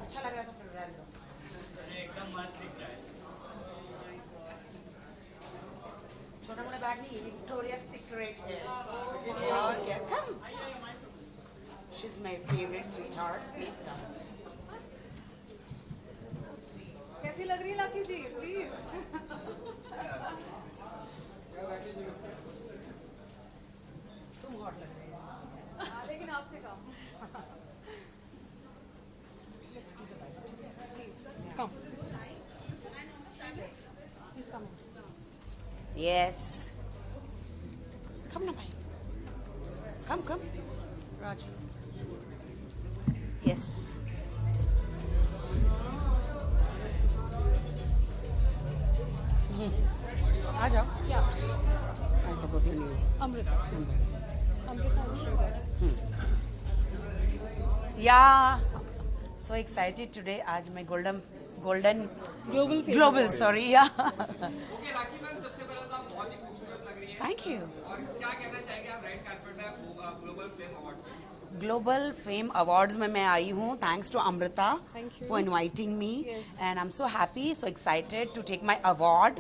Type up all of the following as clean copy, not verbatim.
अच्छा लग रहा था फिर रहने दो। एकदम मस्त दिख रहा है। छोटा मोटा बैग नहीं, विक्टोरिया सीक्रेट है। और क्या कम? She is my favourite sweetheart. Please come. कैसी लग रही है लाकी जी? प्लीज। तुम हॉट लग रही हो। लेकिन आपसे कम। Come. He's coming. Yes. Come now, bhai. Come, come. Raj. Yes. आ जाओ। क्या? I forgot your name. Amrita. Amrita Shridhar. Yeah. So excited today. आज मैं golden global sorry yeah. Okay Rakhi ma'am, सबसे पहले तो आप बहुत ही खूबसूरत लग रही हैं। Thank you. और क्या कहना चाहेंगे आप रेड कार्पेट में ग्लोबल फिल्म अवार्ड्स में? ग्लोबल फेम अवार्ड्स में मैं आई हूँ thanks to Amrita Thank you. For inviting me Yes. And I am so happy so excited to take my award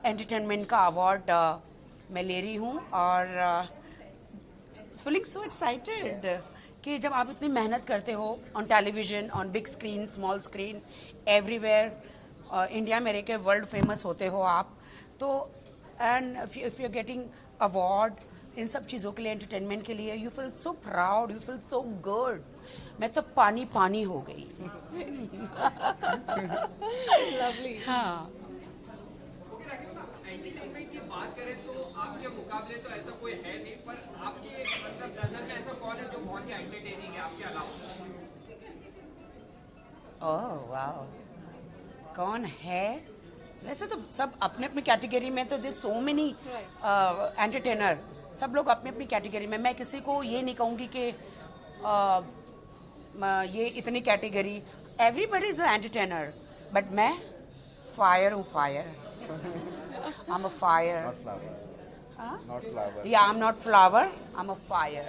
entertainment का अवार्ड मैं ले रही हूँ और फीलिंग सो एक्साइटेड कि जब आप इतनी मेहनत करते हो on television on big screen small screen everywhere India में रह के वर्ल्ड फेमस होते हो आप तो and if you getting award in सब चीज़ों के लिए एंटरटेनमेंट के लिए you feel so proud you feel so good मैं तो पानी पानी हो गई लवली। हाँ ओके राखी मैम, एंटरटेनमेंट की बात करें तो आपके मुकाबले तो ऐसा कोई है नहीं, पर आपकी मतलब नजर में ऐसा कौन है जो बहुत ही एंटरटेनिंग है आपके अलावा? ओह वाओ कौन है वैसे तो सब अपने अपनी कैटेगरी में तो दे सो मेनी एंटरटेनर सब लोग अपनी अपनी कैटेगरी में मैं किसी को ये नहीं कहूँगी कि ये इतनी category everybody is a entertainer but मैं फायर हूँ fire I am a fire Not flower. Not flower. या I am not flower I am a fire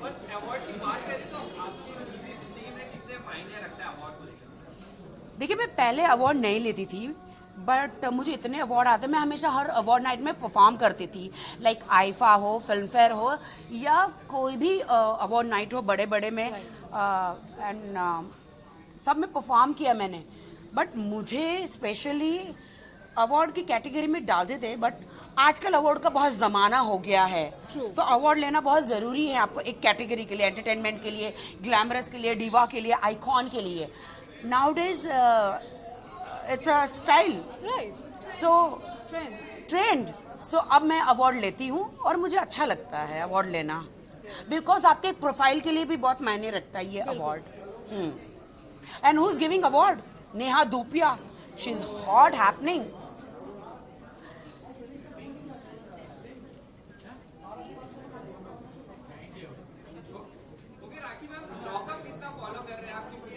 और अवार्ड की बात करें तो आपकी निजी जिंदगी में कितने मायने रखता है अवार्ड को लेकर? देखिए मैं पहले अवार्ड नहीं लेती थी बट मुझे इतने अवार्ड आते मैं हमेशा हर अवार्ड नाइट में परफॉर्म करती थी लाइक आईफा हो फिल्म फेयर हो या कोई भी अवार्ड नाइट हो बड़े बड़े में एंड सब में परफॉर्म किया मैंने बट मुझे स्पेशली अवार्ड की कैटेगरी में डाल देते बट आजकल अवार्ड का बहुत ज़माना हो गया है तो अवार्ड लेना बहुत ज़रूरी है आपको एक कैटेगरी के लिए एंटरटेनमेंट के लिए ग्लैमरस के लिए डिवा के लिए आइकॉन के लिए nowadays it's a style right. So trend. Trend so अब मैं अवार्ड लेती हूँ और मुझे अच्छा लगता है अवार्ड लेना बिकॉज आपके प्रोफाइल के लिए भी बहुत मायने रखता है ये award and who is giving award Neha Dhupia she is hot happening okay Rakhi ma'am, lockup कितना फॉलो कर रहे हैं आप? क्योंकि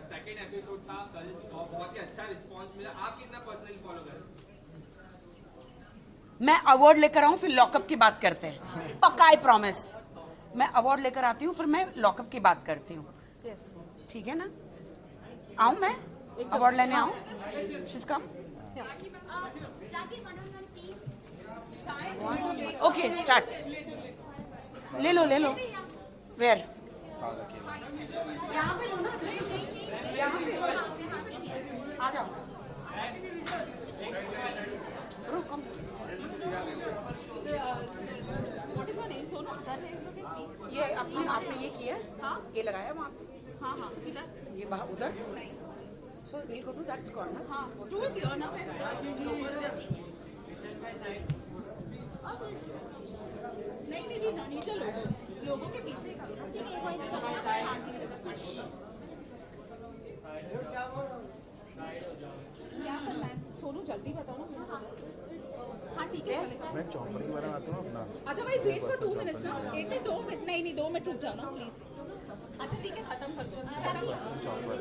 सेकंड एपिसोड था कल और बहुत ही अच्छा रिस्पांस मिला, आप कितना पर्सनली फॉलो कर रहे हैं? मैं अवार्ड लेकर आऊं फिर लॉकअप की बात करते हैं पक्का आई प्रॉमिस मैं अवार्ड लेकर आती हूँ फिर मैं लॉकअप की बात करती हूँ यस। ठीक है ना आऊं मैं अवार्ड लेने आऊं किसका ओके स्टार्ट ले लो वेयर Saada Kela. यहाँ पे लो ना यहाँ पे आ जाओ रुको What is your name? Sonu. Please. ये आपने ये किया हाँ। ये लगाया वहाँ पे हाँ हाँ इधर। ये वहाँ उधर नहीं। So will go to that corner हाँ टू क्यों ना मैं नहीं नीचे लोगों के पीछे ठीक है वहीं पे लगाना हाँ ठीक है क्या करना है सोनू जल्दी बताओ ना हाँ ठीक है चलेगा मैं चौपर के बारे में आता हूँ अपना अदरवाइज वेट फॉर 2 मिनट्स ना 1 2 मिनट नहीं 2 मिनट रुक जाओ ना प्लीज अच्छा ठीक है खत्म कर दो चौपर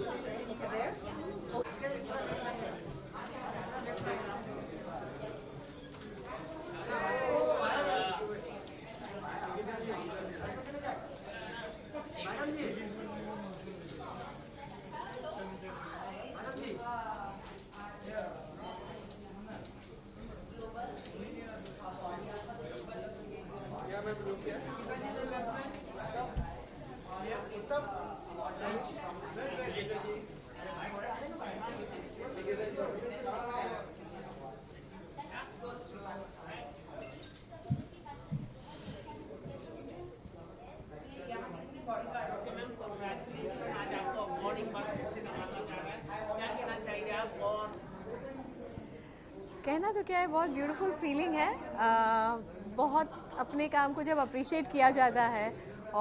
कहना तो क्या है, बहुत ब्यूटीफुल फीलिंग है। बहुत अपने काम को जब अप्रिशिएट किया जाता है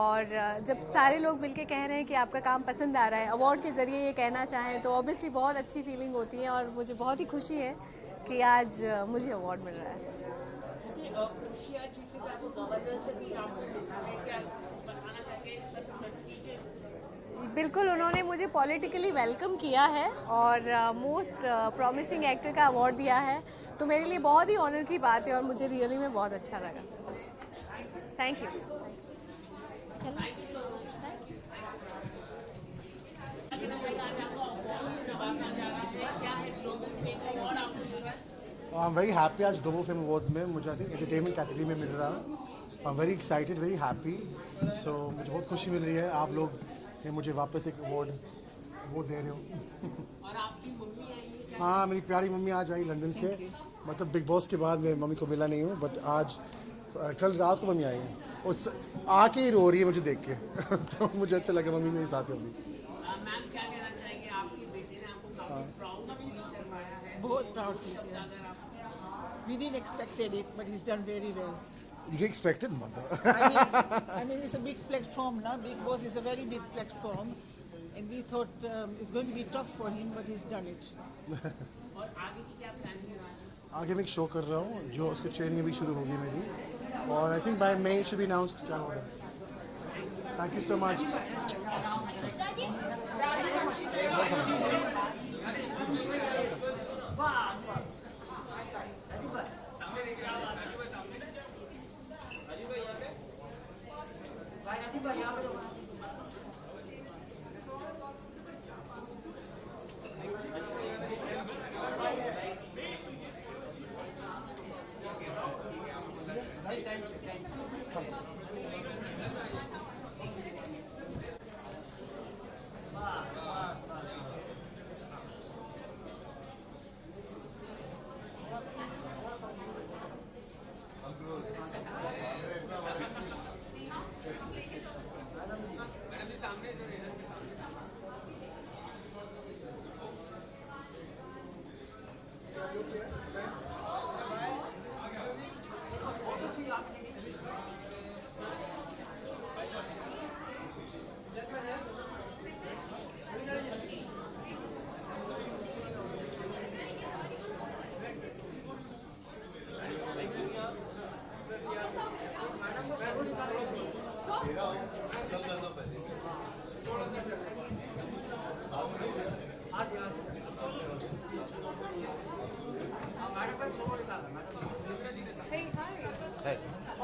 और जब सारे लोग मिलके कह रहे हैं कि आपका काम पसंद आ रहा है, अवार्ड के ज़रिए ये कहना चाहें तो ऑब्वियसली बहुत अच्छी फीलिंग होती है और मुझे बहुत ही खुशी है कि आज मुझे अवार्ड मिल रहा है। बिल्कुल, उन्होंने मुझे पॉलिटिकली वेलकम किया है और मोस्ट प्रॉमिसिंग एक्टर का अवार्ड दिया है, तो मेरे लिए बहुत ही ऑनर की बात है और मुझे रियली में बहुत अच्छा लगा। Thank you. I am very happy. आज ग्लोबल फिल्म अवार्ड्स में मुझे आई थिंक एंटरटेनमेंट कैटेगरी में मिल रहा है। I am very excited, very happy. So मुझे बहुत खुशी मिल रही है, आप लोग ये मुझे वापस एक अवार्ड दे रहे हो। हाँ, मेरी प्यारी मम्मी आज आई लंदन से। मतलब बिग बॉस के बाद मैं मम्मी को मिला नहीं हूँ, बट आज कल रात को मम्मी आई है, उस आके ही रो रही है मुझे देख के तो मुझे अच्छा लगा मम्मी मेरे साथ है अभी। मैम क्या कहना चाहेंगे, आपकी बेटी ने आपको काफी प्राउड फील करवाया है? बहुत proud feel, yes. We didn't expected it, but he's done very well. You expected, mother? I mean, it's a big platform now. Big Boss is a very big platform, and we thought it's going to be tough for him, but he's done it. और आगे की क्या planning है? आगे मैं एक show कर रहा हूँ जो उसकी ट्रेनिंग भी शुरू होगी मेरी, और I think by may it should be announced. क्या होगा। Thank you so much.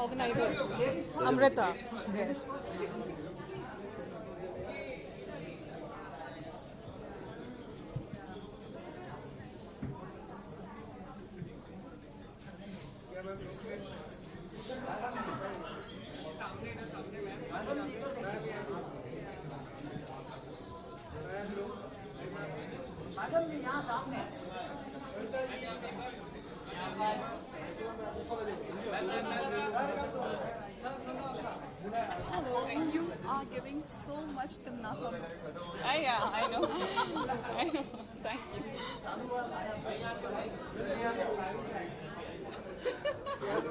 Organizer Amrita. Yes. Hello, you are giving so much Timnasa. Yeah, I know. I know. Thank you.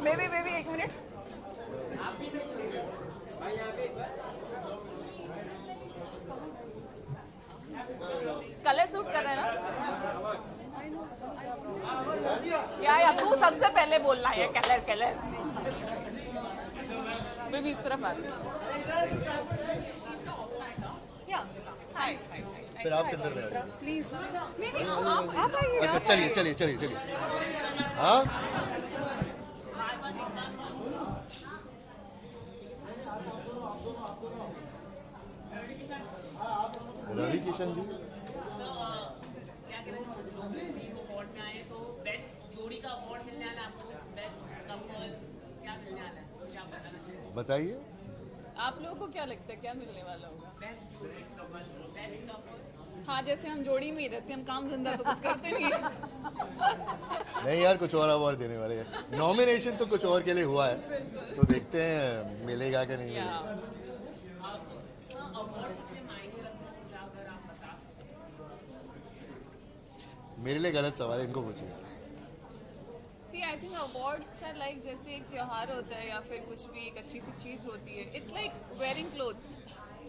Maybe, एक minute. Colour suit कर रहा है ना? या तू सबसे पहले बोलना है कलर कलर मैं भी इस तरफ आती हूँ हाय फिर आप सेंटर में आ जाइए। प्लीज अच्छा चलिए चलिए चलिए चलिए। हाँ रवि किशन जी क्या कहना चाहते हो अवार्ड में आए तो बेस्ट जोड़ी का अवार्ड मिलने वाला है आपको बेस्ट कपल क्या मिलने वाला है कुछ आप बताना चाहिए बताइए। आप लोगों को क्या लगता है क्या मिलने वाला होगा बेस्ट जोड़ी कपल बेस्ट कपल हाँ जैसे हम जोड़ी में ही रहते हैं हम काम धंधा तो कुछ करते नहीं हैं। नहीं यार कुछ और अवार्ड देने वाले हैं। नॉमिनेशन तो कुछ और के लिए हुआ है तो देखते हैं मिलेगा कि नहीं मिलेगा। अवार्ड कितने मायने रखते हैं कुछ अगर आप बता मेरे लिए गलत सवाल है, इनको पूछिए। See I think awards are like जैसे एक त्योहार होता है या फिर कुछ भी एक अच्छी सी चीज़ होती है it's like wearing clothes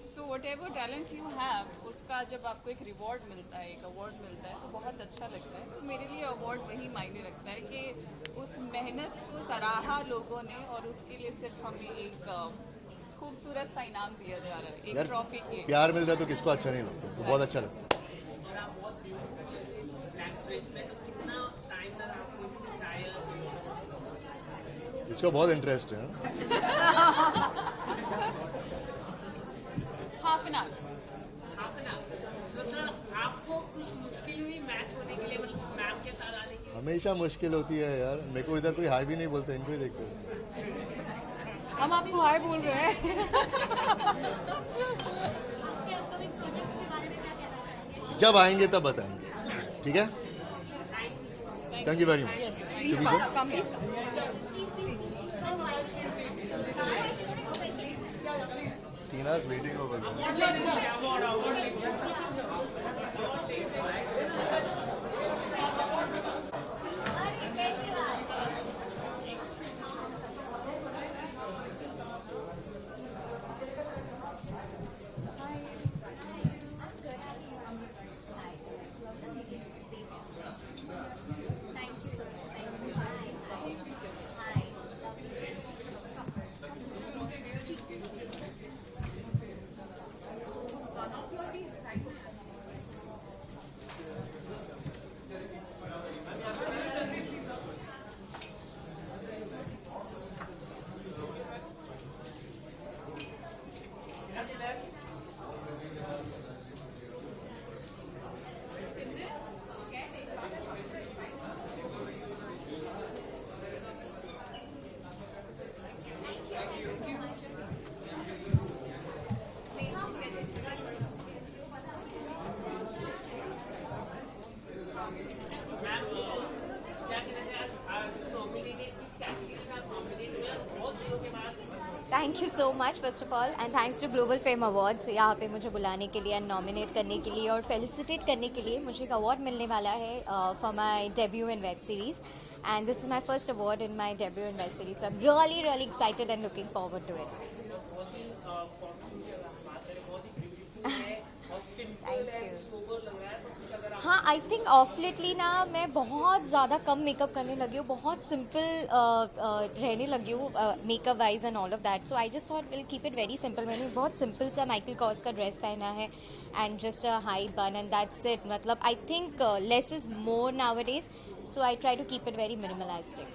so what ever talent you have उसका जब आपको एक रिवॉर्ड मिलता है एक अवार्ड मिलता है तो बहुत अच्छा लगता है तो मेरे लिए अवार्ड वही मायने रखता है कि उस मेहनत को सराहा लोगों ने और उसके लिए सिर्फ हमें एक खूबसूरत सा इनाम दिया जा रहा है एक यार ट्रॉफी के प्यार मिलता है तो किसको अच्छा नहीं लगता, तो बहुत अच्छा लगता है। और आप बहुत लैंग्वेज में तो कितना टाइम लगा आपको इसमें ट्रायल इसको बहुत इंटरेस्ट है। Half an hour half an hour तो सर आपको कुछ मुश्किल हुई मैच होने के लिए मतलब मैम के साथ आने की हमेशा मुश्किल होती है यार, मेरे को इधर कोई हाई भी नहीं बोलता, इनको ही देखते रहते हैं। हम आपको हाय बोल रहे हैं जब आएंगे तब बताएंगे, ठीक है। Thank you very much. Tina's waiting over there. Thank you so much first of all and thanks to Global fame Awards यहाँ पे मुझे बुलाने के लिए एंड नॉमिनेट करने के लिए और फेलिसिटेट करने के लिए। मुझे एक अवार्ड मिलने वाला है for my debut in web series and this is my first award in my debut in web series so I am really excited and looking forward to it. हाँ आई थिंक ऑफ लेटली ना मैं बहुत ज़्यादा कम makeup करने लगी हूँ, बहुत simple रहने लगी हूँ makeup wise and all of that. So I just thought will keep it very simple. मैंने बहुत सिंपल सा माइकल कॉर्स का ड्रेस पहना है and just a high bun and that's it. मतलब I think less is more nowadays, so I try to keep it very minimalistic.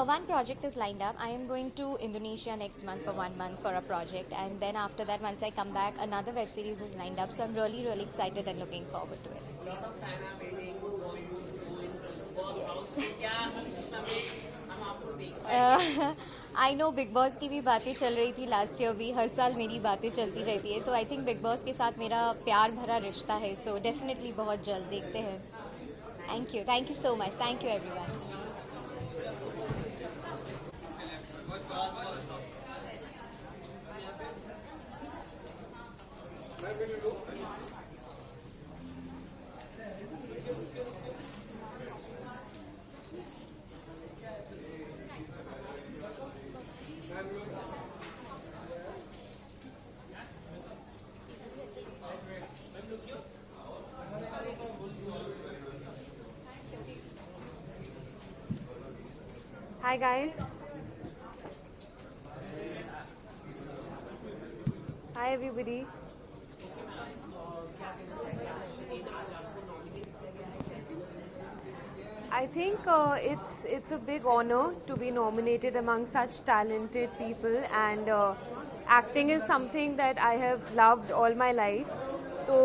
One project is lined up. I am going to Indonesia next month for 1 month for a project, and then after that, once I come back, another web series is lined up. So I'm really, really excited and looking forward to it. A lot of fans are waiting for you to go in the work house. क्या हम आपको देख पाएंगे? I know big boss की भी बातें चल रही थी लास्ट ईयर भी, हर साल मेरी बातें चलती रहती है, तो आई थिंक बिग बॉस के साथ मेरा प्यार भरा रिश्ता है। सो डेफिनेटली बहुत जल्द देखते हैं। Thank you so much, thank you everyone. Hi guys. Hi everybody. I think it's a big honor to be nominated among such talented people, and acting is something that I have loved all my life. तो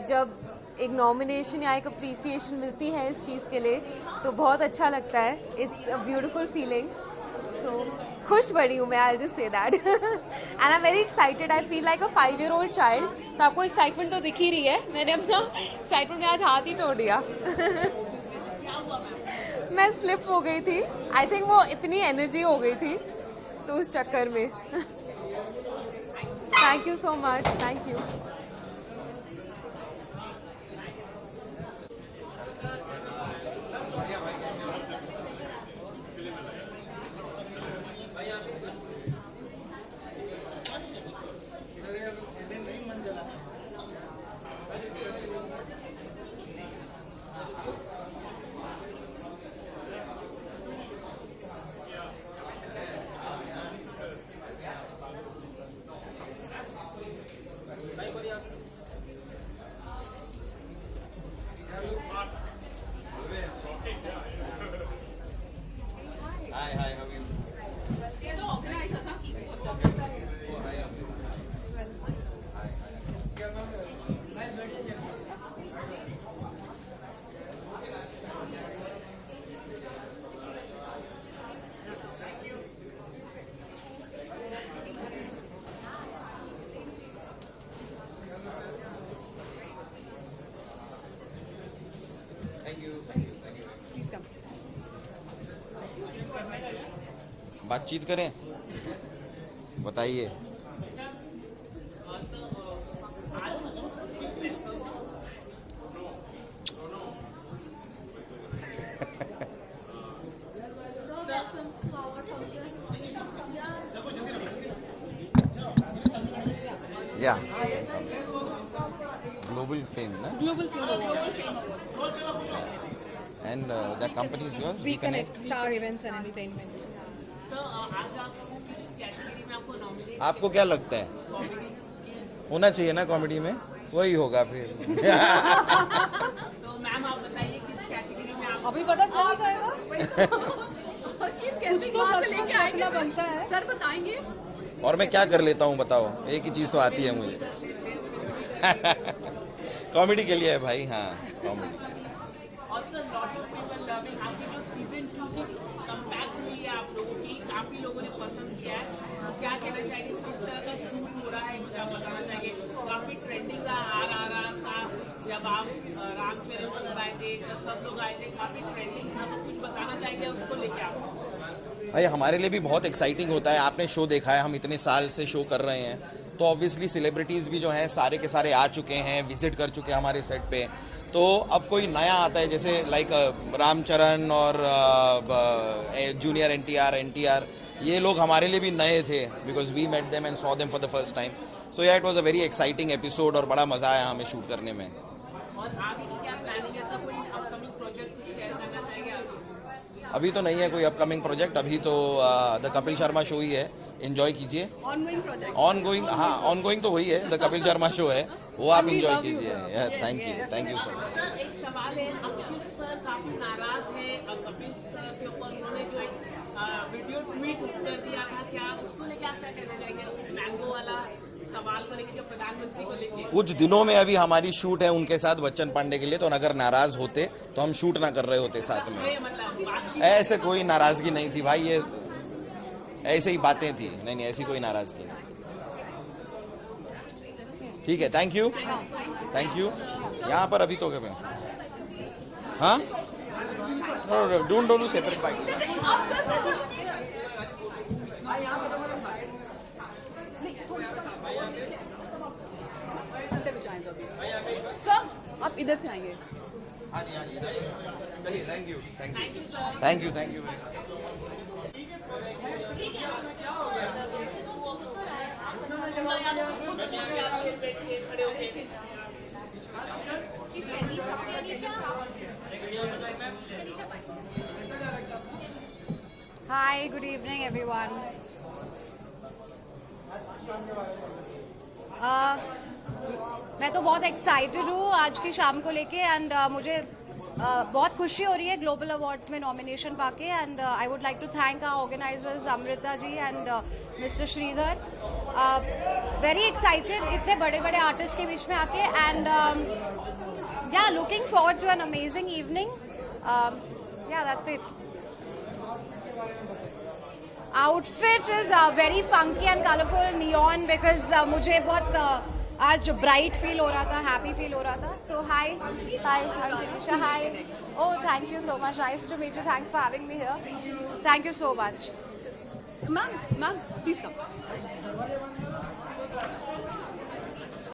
जब एक nomination या एक appreciation मिलती है इस चीज़ के लिए तो बहुत अच्छा लगता है. It's a beautiful feeling. So खुश बड़ी हूँ मैं, I just say that. And I am very excited. I feel like a 5-year-old child. तो आपको एक्साइटमेंट तो दिख ही रही है. मैंने अपना एक्साइटमेंट में आज हाथ ही तोड़ दिया. मैं स्लिप हो गई थी. आई थिंक वो इतनी एनर्जी हो गई थी तो उस चक्कर में. Thank you so much. Thank you. बातचीत करें, बताइए. Yeah. Global fame, na? Global Film Awards. And that company is yours? Reconnect, Star Events and Entertainment. आपको क्या लगता है होना चाहिए ना कॉमेडी में? वही होगा फिर. तो मैम आप बताइए किस कैटेगरी में आप अभी पता चल जाएगा. कुछ तो सच बनता है. सर बताएंगे. और मैं क्या कर लेता हूँ बताओ? एक ही चीज़ तो आती है मुझे. कॉमेडी के लिए है भाई. हाँ, comedy. Also, lot of people loving आपकी जो सीजन 2 की कमबैक हुई है आप लोगों की, काफी लोगों ने पसंद किया है. तो क्या कहना चाहिए, किस तरह का शूट हो रहा है, कुछ आप बताना चाहिए. काफी ट्रेंडिंग का RRR था जब आप रामचरण सर आए थे, तब सब लोग आए थे, काफी ट्रेंडिंग था. तो कुछ बताना चाहिए उसको लेके आप. भाई हमारे लिए भी बहुत एक्साइटिंग होता है. आपने शो देखा है, हम इतने साल से शो कर रहे हैं, तो ऑब्वियसली सेलिब्रिटीज़ भी जो हैं सारे के सारे आ चुके हैं, विजिट कर चुके हैं हमारे सेट पे. तो अब कोई नया आता है जैसे लाइक रामचरण और जूनियर NTR, ये लोग हमारे लिए भी नए थे because we met them and saw them for the first time. So yeah it was a very exciting episode और बड़ा मज़ा आया हमें शूट करने में. और आगे की क्या प्लानिंग है, ऐसा कोई अपकमिंग प्रोजेक्ट शेयर करना चाहिए आप? अभी तो नहीं है कोई अपकमिंग प्रोजेक्ट. अभी तो द कपिल शर्मा शो ही है. एंजॉय कीजिए. Ongoing project. ऑनगोइंग, हाँ ऑनगोइंग तो वही है, द कपिल शर्मा शो है, वो आप एंजॉय कीजिए. Thank you so much. Sir एक सवाल है, अक्षित सर काफी नाराज है कपिल सर के ऊपर. उन्होंने जो एक वीडियो ट्वीट कर दिया था, क्या उसको लेके आप क्या कहना चाहेंगे? मैंगो वाला सवाल को लेके, जो प्रधानमंत्री को लेके. कुछ दिनों में अभी हमारी शूट है उनके साथ बच्चन पांडे के लिए, तो अगर नाराज होते तो हम शूट ना कर रहे होते साथ में. मतलब ऐसे कोई नाराजगी नहीं थी भाई, ये ऐसे ही बातें थी. नहीं, ऐसी कोई नाराजगी नहीं. ठीक है, थैंक यू. यहाँ पर अभी तो क्या मैं, हाँ, don't do separate bike. Sir आप इधर से आएंगे. हाँ जी, चलिए. Thank you. Hi. Hi, good evening, everyone. मैं तो बहुत एक्साइटेड हूँ आज की शाम को लेके एंड मुझे बहुत खुशी हो रही है ग्लोबल अवार्ड्स में नॉमिनेशन पाके and I would like to thank our organizers Amrita ji and mister Sridhar. Very excited इतने बड़े बड़े आर्टिस्ट के बीच में आके and yeah looking forward to an amazing evening. Yeah that's it. Outfit is very funky and colorful, neon because मुझे बहुत आज bright feel हो रहा था, हैप्पी फील हो रहा था. So hi, Antisha, hi. Oh, thank you so much. Nice to meet you. Thanks for having me here. Thank you so much. Ma'am, please come.